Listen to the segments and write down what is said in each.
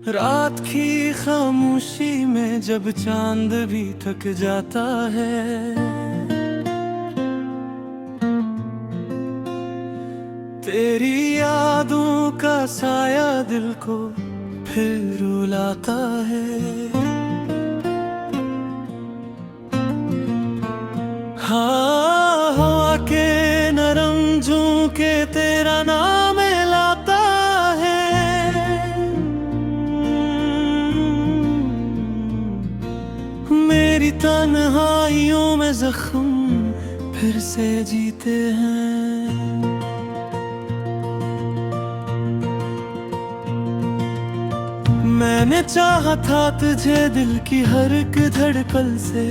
रात की खामोशी में जब चांद भी थक जाता है, तेरी यादों का साया दिल को फिर रुलाता है। हाँ, हवा के नरम झोंके तेरा नाम लाता है। मेरी तन्हाइयों में जख्म फिर से जीते हैं। मैंने चाहा था तुझे दिल की हर एक धड़कन से,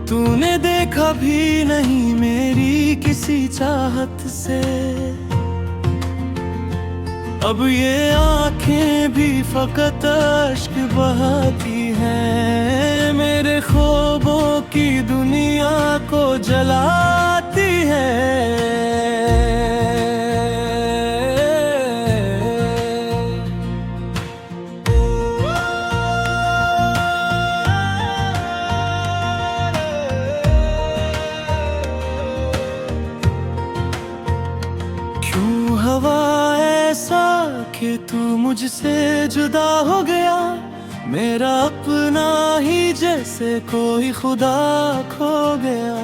तूने देखा भी नहीं मेरी किसी चाहत से। अब ये आंखें भी फकत अश्क बहाती हैं, मेरे ख्वाबों की दुनिया को जलाती है। क्यों हवा ऐसा कि तू मुझसे जुदा हो गया, मेरा अपना ही जैसे कोई खुदा खो गया।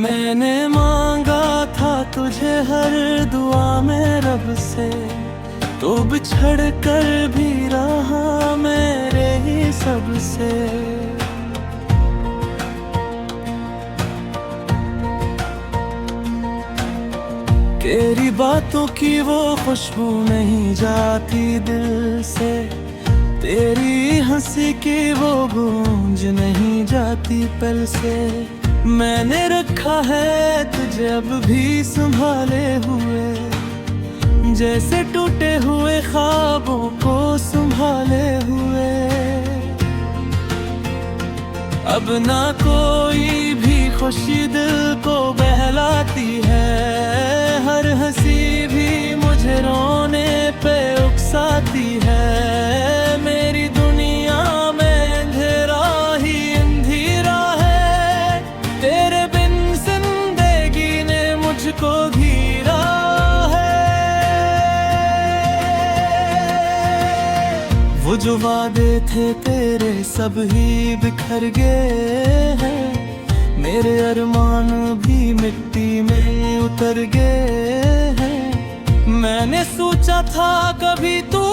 मैंने मांगा था तुझे हर दुआ में रब से, तो बिछड़ कर भी रहा मेरे ही सबसे। तेरी बातों की वो खुशबू नहीं जाती दिल से, तेरी हंसी की वो गूंज नहीं जाती पल से। मैंने रखा है तुझे अब भी संभाले हुए, जैसे टूटे हुए ख्वाबों को संभाले हुए। अब ना कोई भी खुशी दिल को बहलाती है, हर हंसी भी मुझे रोने पे उकसाती है। मेरी दुनिया में अंधेरा ही अंधेरा है, तेरे बिन जिंदगी ने मुझको घिरा है। वो जो वादे थे तेरे सब ही बिखर गए हैं, मेरे अरमान भी मिट्टी में उतर गए हैं। मैंने सोचा था कभी तू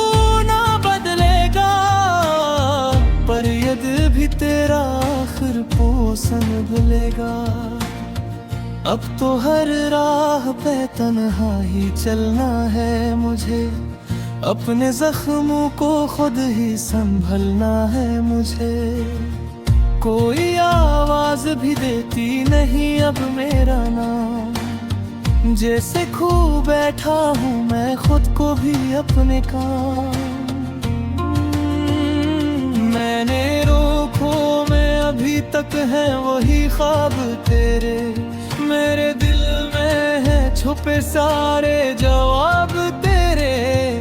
ना बदलेगा, पर यद भी तेरा आखिर पोसन भूलेगा। अब तो हर राह पे तन्हा ही चलना है मुझे, अपने जख्मों को खुद ही संभलना है मुझे। कोई आवाज भी देती नहीं अब मेरा नाम, जैसे खो बैठा हूँ मैं खुद को भी अपने काम। मैंने रोको में अभी तक है वही ख्वाब तेरे, मेरे दिल में है छुपे सारे जवाब तेरे।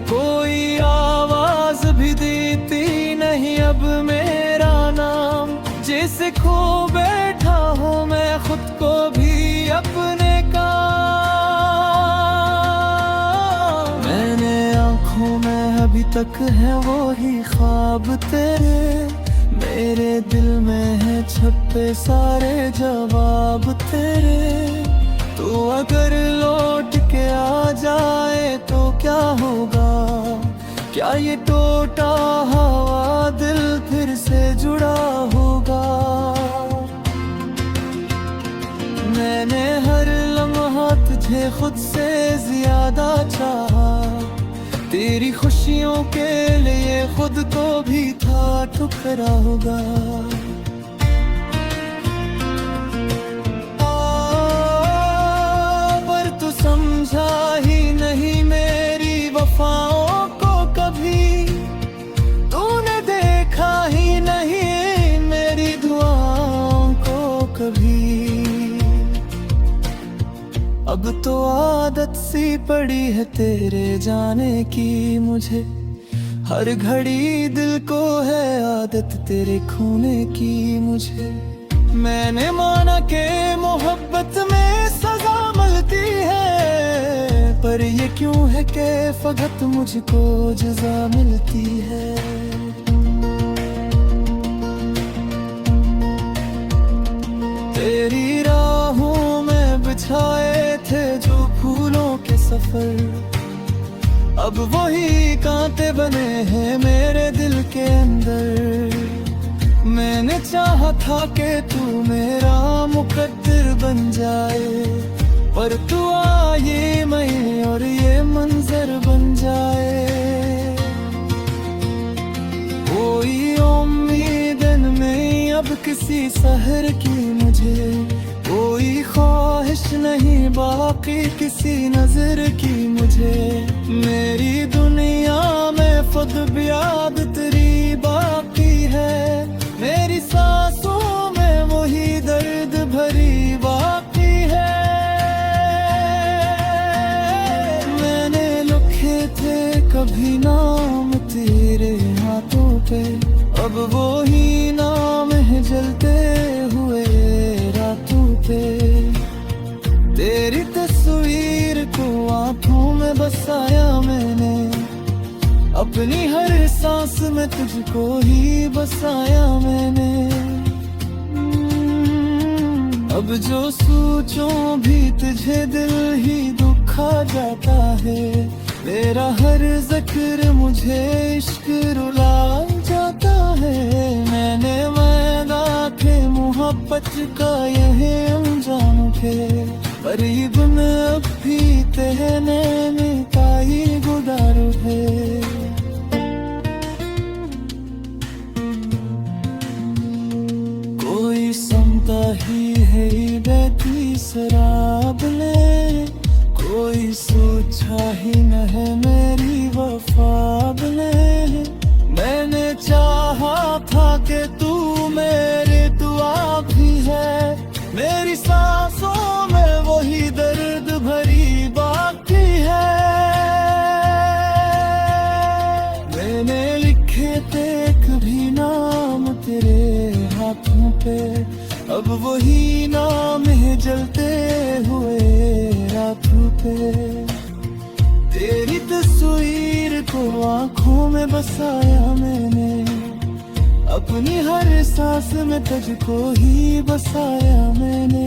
कोई आवाज भी देती नहीं अब मेरा नाम, जैसे खो बैठा हूँ मैं खुद को भी अपने काम। मैंने आँखों में अभी तक है वो ही ख्वाब तेरे, मेरे दिल में है छुपे सारे जवाब तेरे। तो अगर लौट के आ जाए तो क्या होगा, क्या ये टूटा हुआ दिल फिर से जुड़ा होगा। मैंने हर लम्हा तुझे खुद से ज्यादा चाहा, तेरी खुशियों के लिए खुद को भी था ठुकरा होगा। पर तू समझा ही नहीं मेरी वफाओं को कभी, तूने देखा ही नहीं मेरी दुआओं को कभी। अब तो आदत सी पड़ी है तेरे जाने की मुझे, हर घड़ी दिल को है आदत तेरे खोने की मुझे। मैंने माना के मोहब्बत में सजा मिलती है, पर ये क्यों है कि फकत मुझको जज़ा मिलती है। तेरी राहों में बिछाए थे जो फूलों के सफर, अब वही कांटे बने हैं मेरे दिल के अंदर। मैंने चाहा था कि तू मेरा मुकद्दर बन जाए, पर तू आए मैं और ये मंजर बन जाए। कोई उम्मीद नहीं अब किसी सहर की मुझे, कोई ख्वाहिश नहीं बाकी किसी नजर की मुझे। मेरी दुनिया में खुद भी याद तेरी बाकी है, मेरी सांसों में वही दर्द भरी बाकी है। मैंने लिखे थे कभी नाम तेरे हाथों पे, अब वही नाम है जलते हुए रातों पे। तेरी तस्वीर को आंखों में बसाया मैंने, अपनी हर सांस में तुझको ही बसाया मैंने। अब जो सोचूं भी तुझे दिल ही दुखा जाता है, तेरा हर जिक्र मुझे इश्क रुला जाता है। मैंने मैदा थे मोहब्बत का यही अनजान थे, करीब में अब भी तेने में ताई गुदारू है। कोई समता ही है बहती शराब ने, कोई सोचा ही न है मेरी वफाब ने। मैंने चाहा था कि तू मेरे दुआ भी है, मेरी सांसों में वही दर्द भरी बाकी है। मैंने लिखे थे कभी नाम तेरे हाथों पे, अब वही नाम है जलते हुए रातों पे। तेरी तस्वीर को आंखों में बसाया मैंने, अपनी हर सांस में तुझको ही बसाया मैंने।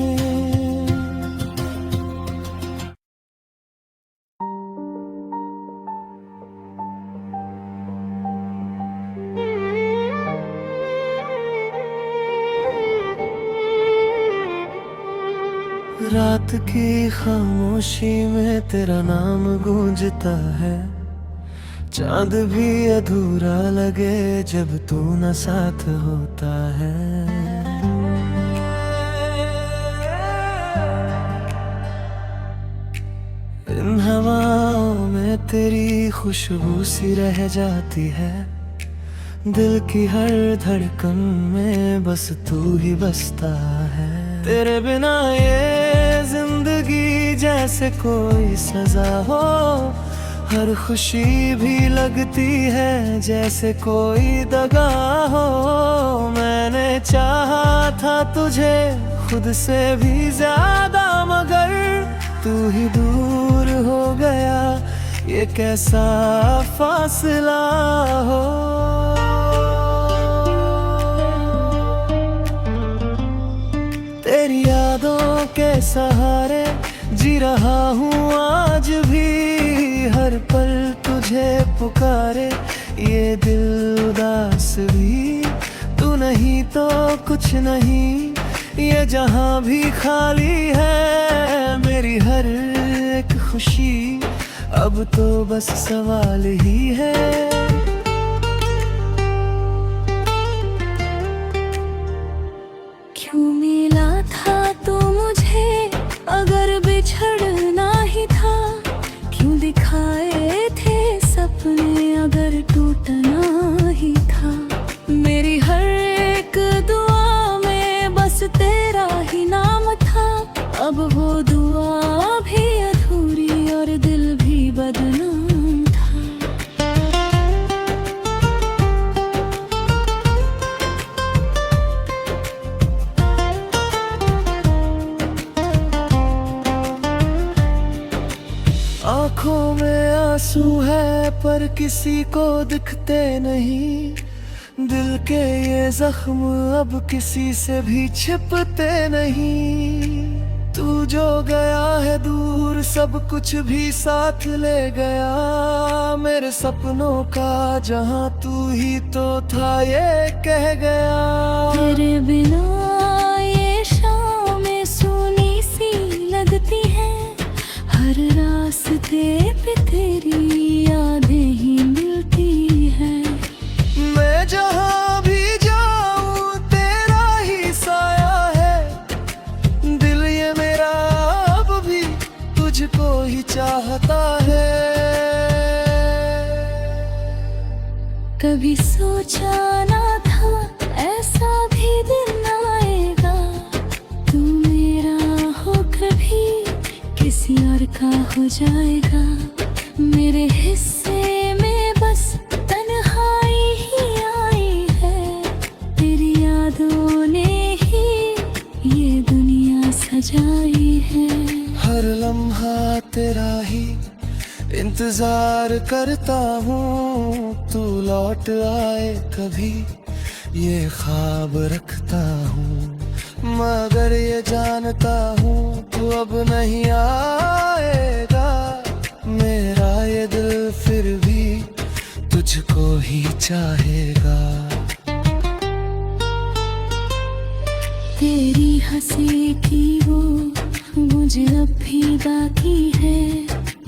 रात की खामोशी में तेरा नाम गूंजता है, चांद भी अधूरा लगे जब तू न साथ होता है। इन हवाओं में तेरी खुशबू सी रह जाती है, दिल की हर धड़कन में बस तू ही बसता है। तेरे बिना ये जिंदगी जैसे कोई सजा हो, हर खुशी भी लगती है जैसे कोई दगा हो। मैंने चाहा था तुझे खुद से भी ज्यादा, मगर तू ही दूर हो गया, ये कैसा फासला हो। तेरी यादों के सहारे जी रहा हूँ आज भी, हर पल तुझे पुकारे ये दिल उदास भी। तू नहीं तो कुछ नहीं, ये जहां भी खाली है। मेरी हर एक खुशी अब तो बस सवाल ही है। क्यों मिला था तू मुझे अगर बिछड़ना ही था, क्यों दिखाए थे सपने अगर टूटना ही था। मेरी हर एक दुआ में बस तेरा ही नाम था, अब वो दुआ भी अधूरी और दिल भी बदनाम था। आंखों में आंसू है पर किसी को दिखते नहीं, दिल के ये जख्म अब किसी से भी छिपते नहीं। तू जो गया है दूर सब कुछ भी साथ ले गया, मेरे सपनों का जहां तू ही तो था ये कह गया। तेरे बिना ये शामें सूनी सी लगती है, हर रास्ते पे तेरी यादें ही मिलती है। मैं जहां भी जाऊं तेरा ही साया है, दिल ये मेरा अब भी तुझको ही चाहता है। कभी सोचा ना था ऐसा भी दिन आएगा, तू मेरा होकर भी किसी और का हो जाएगा। मेरे हिस्से में बस तन्हाई ही आई है, तेरी यादों ने ही ये दुनिया सजाई है। हर लम्हा तेरा ही इंतजार करता हूँ, तू लौट आए कभी ये ख्वाब रखता हूँ। मगर ये जानता हूँ तू अब नहीं आएगा, मेरा ये दिल फिर भी तुझको ही चाहेगा। तेरी हंसी की वो मुझे अब भी बाकी है,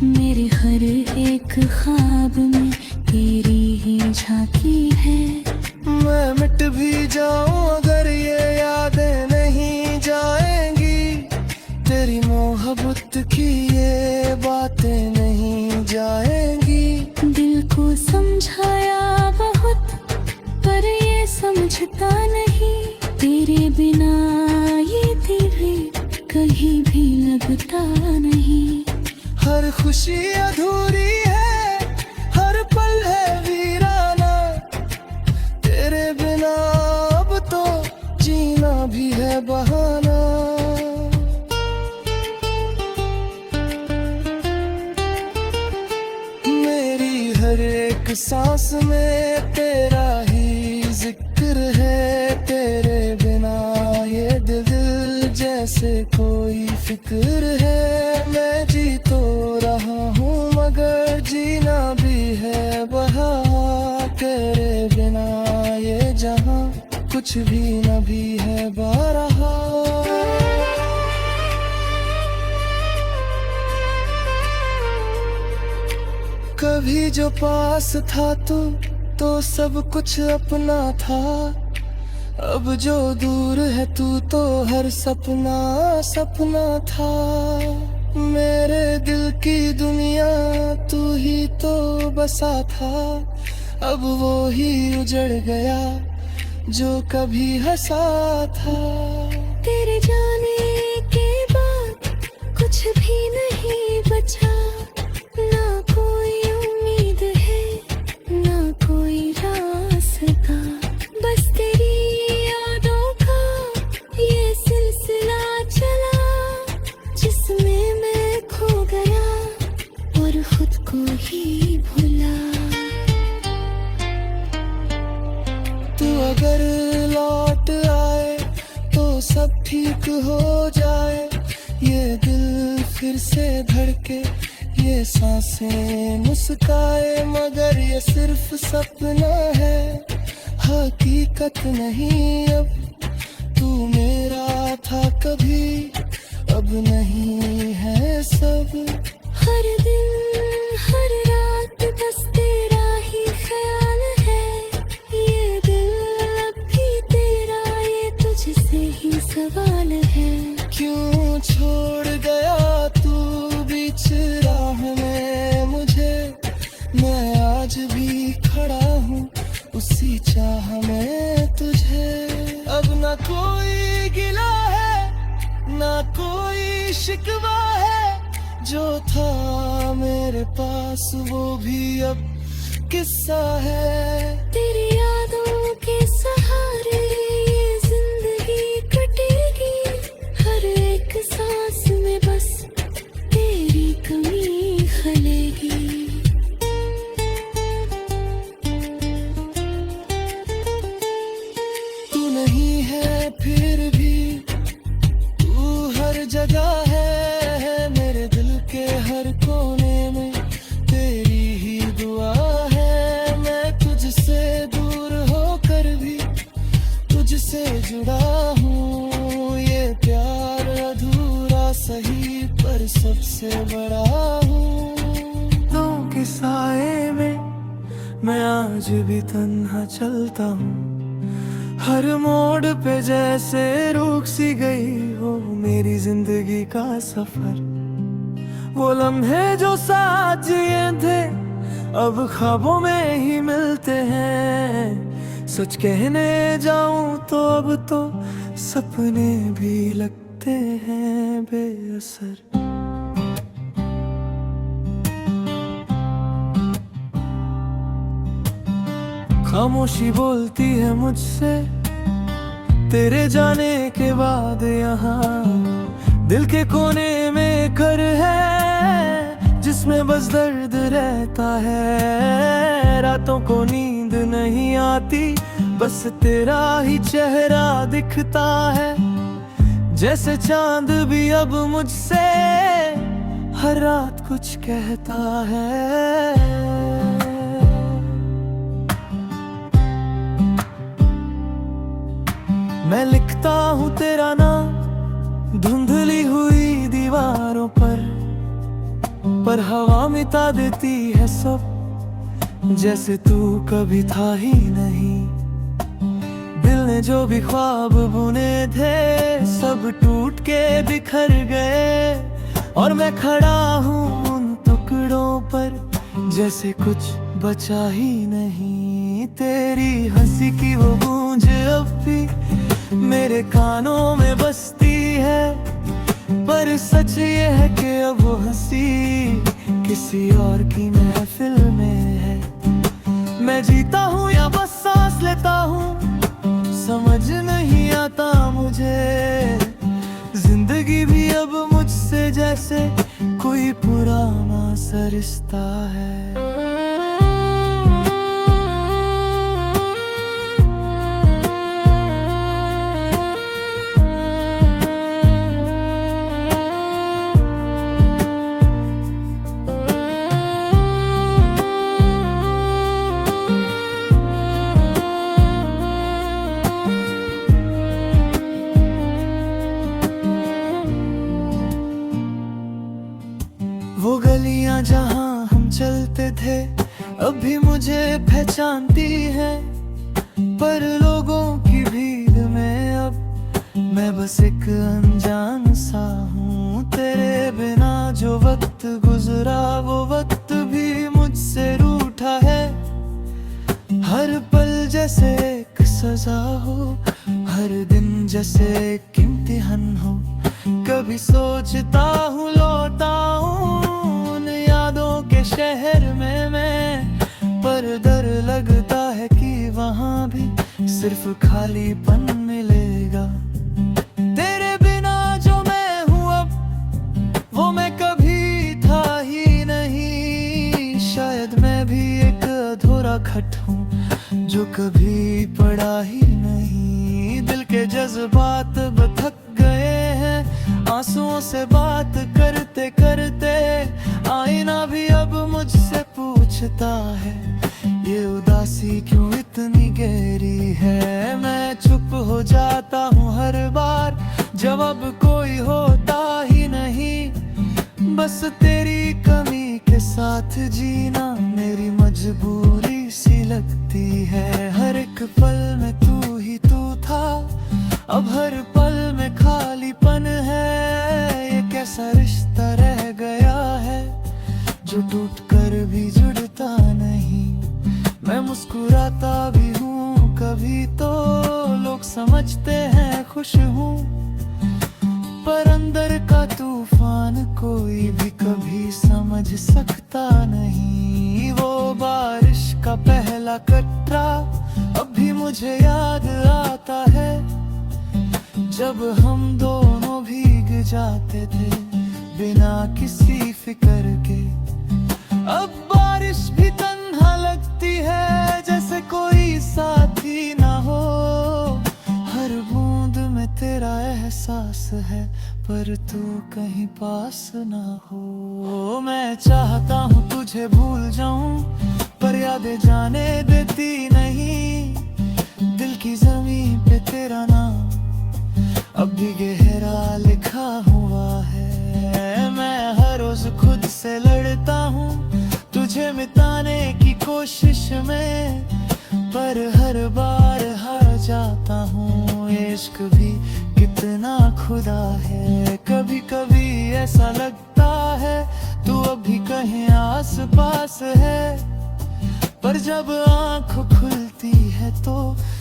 मेरे हर एक ख्वाब में तेरी ही झांकी है। मैं मिट भी जाऊं अगर ये यादें नहीं जाएंगी, तेरी मोहब्बत की ये बातें नहीं जाएंगी। दिल को समझाया बहुत पर ये समझता नहीं, तेरे बिना ये दिल कहीं भी लगता नहीं। हर खुशी अधूरी है, हर पल है वीराना, तेरे बिना अब तो जीना भी है बहाना। मेरी हर एक सांस में तेरा ही जिक्र है, तेरे बिना ये दिल जैसे कोई फिक्र है। मैं जी तो रहा हूँ मगर जीना भी है बहार, तेरे बिना ये जहां कुछ भी न भी है बरहा। कभी जो पास था तो सब कुछ अपना था, अब जो दूर है तू तो हर सपना सपना था। मेरे दिल की दुनिया तू ही तो बसा था, अब वो ही उजड़ गया जो कभी हंसा था। तेरे जाने के बाद कुछ भी नहीं बचा, ना कोई उम्मीद है ना कोई रास्ता, बस तेरी यादों का ये सिलसिला चला, जिसमें मैं खो गया और खुद को ही भुला। तू अगर लौट आए तो सब ठीक हो जाए, ये दिल फिर से धड़के ये सांसें मुस्काए। मगर ये सिर्फ सपना है, हकीकत नहीं अब। तू मेरा था कभी अब नहीं है सब। हर दिन हर रात बस तेरा ही ख्याल है, ये दिल अब भी तेरा, ये तुझसे ही सवाल है। क्यों छोड़ गया तू बीच राह में मुझे, मैं आज भी खड़ा हूँ उसी चाह में तुझे। अब ना कोई गिला है ना कोई शिकवा है, जो था मेरे पास वो भी अब किस्सा है। तेरी यादों के सहारे ये जिंदगी कटेगी, हर एक सांस में बस तेरी कमी खले। हर कोने में तेरी ही दुआ है। मैं तुझसे दूर होकर भी तुझसे जुड़ा हूँ। ये प्यार अधूरा सही पर सबसे बड़ा हूँ। तो के साए में मैं आज भी तन्हा चलता हूँ। हर मोड़ पे जैसे रुक सी गई हो मेरी जिंदगी का सफर। वो लम्हे जो साथ जिए थे अब ख्वाबों में ही मिलते हैं। सच कहने जाऊं तो अब तो सपने भी लगते हैं बेअसर। खामोशी बोलती है मुझसे तेरे जाने के बाद यहाँ दिल के कोने में घर है जिसमें बस दर्द रहता है। रातों को नींद नहीं आती बस तेरा ही चेहरा दिखता है। जैसे चांद भी अब मुझसे हर रात कुछ कहता है। मैं लिखता हूँ तेरा नाम धुंधली हुई दीवारों पर हवा मिटा देती है सब जैसे तू कभी था ही नहीं। दिल ने जो भी ख्वाब बुने थे सब टूट के बिखर गए और मैं खड़ा हूँ उन टुकड़ों पर जैसे कुछ बचा ही नहीं। तेरी हंसी की वो गूंज अब भी मेरे कानों में बसती है पर सच ये है कि अब वो हंसी किसी और की महफिल में है। मैं जीता हूँ या बस सांस लेता हूँ समझ नहीं आता मुझे। जिंदगी भी अब मुझसे जैसे कोई पुराना सा रिश्ता है। वो गलियां जहां हम चलते थे अब भी मुझे पहचानती है पर लोगों की भीड़ में अब मैं बस एक अनजान सा हूँ। तेरे बिना जो वक्त गुजरा वो वक्त भी मुझसे रूठा है। हर पल जैसे एक सजा हो हर दिन जैसे एक इम्तिहान हो। कभी सोचता हूँ लौटाऊं उन यादों के शहर में मैं पर डर लगता है कि वहाँ भी सिर्फ खालीपन मिलेगा। तेरे बिना जो मैं हूँ अब वो मैं कभी था ही नहीं। शायद मैं भी एक अधूरा खत हूँ जो कभी पड़ा ही नहीं। दिल के जज्बात बथक गए हैं आंसुओं से बात करते करते। आईना भी अब मुझसे पूछता है ये उदासी क्यों इतनी गहरी है। मैं चुप हो जाता हूँ हर बार जवाब कोई होता ही नहीं। बस तेरी कमी के साथ जीना मेरी मजबूरी सी लगती है। हर एक पल में तू ही तू था अब हर पल में खालीपन है। ये कैसा रिश्ता रह गया है जो टूट कर भी जुड़ता नहीं। मैं मुस्कुराता भी हूँ कभी तो लोग समझते हैं खुश हूँ पर अंदर का तूफान कोई भी कभी समझ सकता नहीं। वो बारिश का पहला कतरा अब भी मुझे याद आता है जब हम दोनों भीग जाते थे बिना किसी फिक्र के। अब बारिश भी तन्हा लगती है जैसे कोई साथी ना हो। हर बूंद में तेरा एहसास है पर तू कहीं पास ना हो। मैं चाहता हूँ तुझे भूल जाऊं, पर यादें जाने देती नहीं। दिल की जमीन पे तेरा नाम अब भी गहरा लिखा हुआ है। मैं हर रोज खुद से लड़ता हूँ तुझे मिटाने की कोशिश में, पर हर बार हार जाता हूँ। इश्क भी कितना खुदा है, कभी कभी ऐसा लगता है तू अभी कहीं आस पास है, पर जब आँख खुलती है तो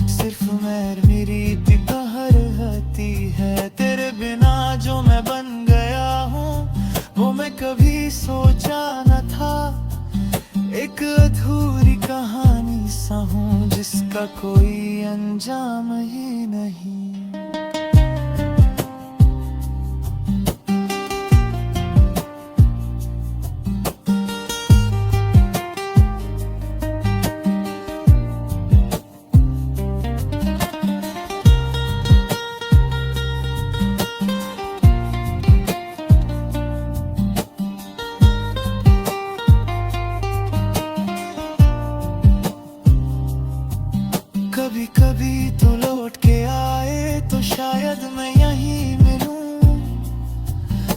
सिर्फ मेरी कहर होती है। तेरे बिना जो मैं बन गया हूँ वो मैं कभी सोचा न था। एक अधूरी कहानी सा हूँ जिसका कोई अंजाम ही नहीं। कभी कभी तो लौट के आए तो शायद मैं यहीं मिलूं,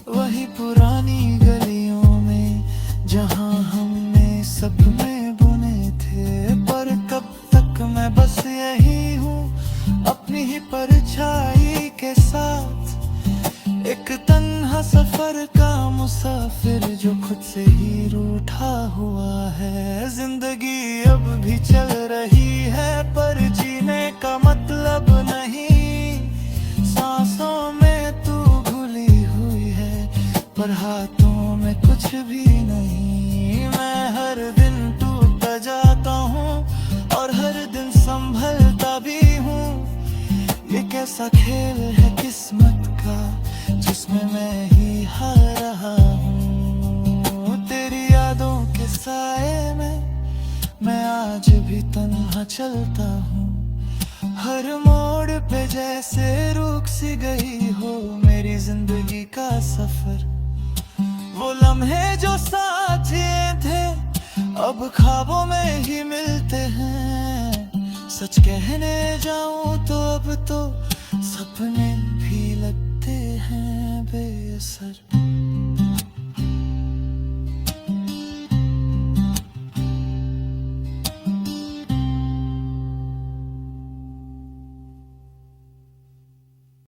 वही पुरानी गलियों में जहां हमने सपने बुने थे। पर कब तक मैं बस यही हूँ अपनी ही परछाई के साथ, एक तन्हा सफर का मुसाफिर जो खुद से ही रूठा हुआ है। जिंदगी अब भी चल रही है पर जीने का मतलब नहीं। सांसों में तू घुली हुई है पर हाथों में कुछ भी नहीं। मैं हर दिन टूटता जाता हूँ और हर दिन संभलता भी हूँ। ये कैसा खेल है किस्मत का जिसमें मैं ही हार रहा हूँ। तेरी यादों के साए में मैं आज भी तन्हा चलता हूँ। हर मोड़ पे जैसे रुक सी गई हो मेरी जिंदगी का सफर। वो लम्हे जो साथ ये थे अब ख्वाबों में ही मिलते हैं। सच कहने जाऊं तो अब तो सपने भी लगते हैं बेअसर।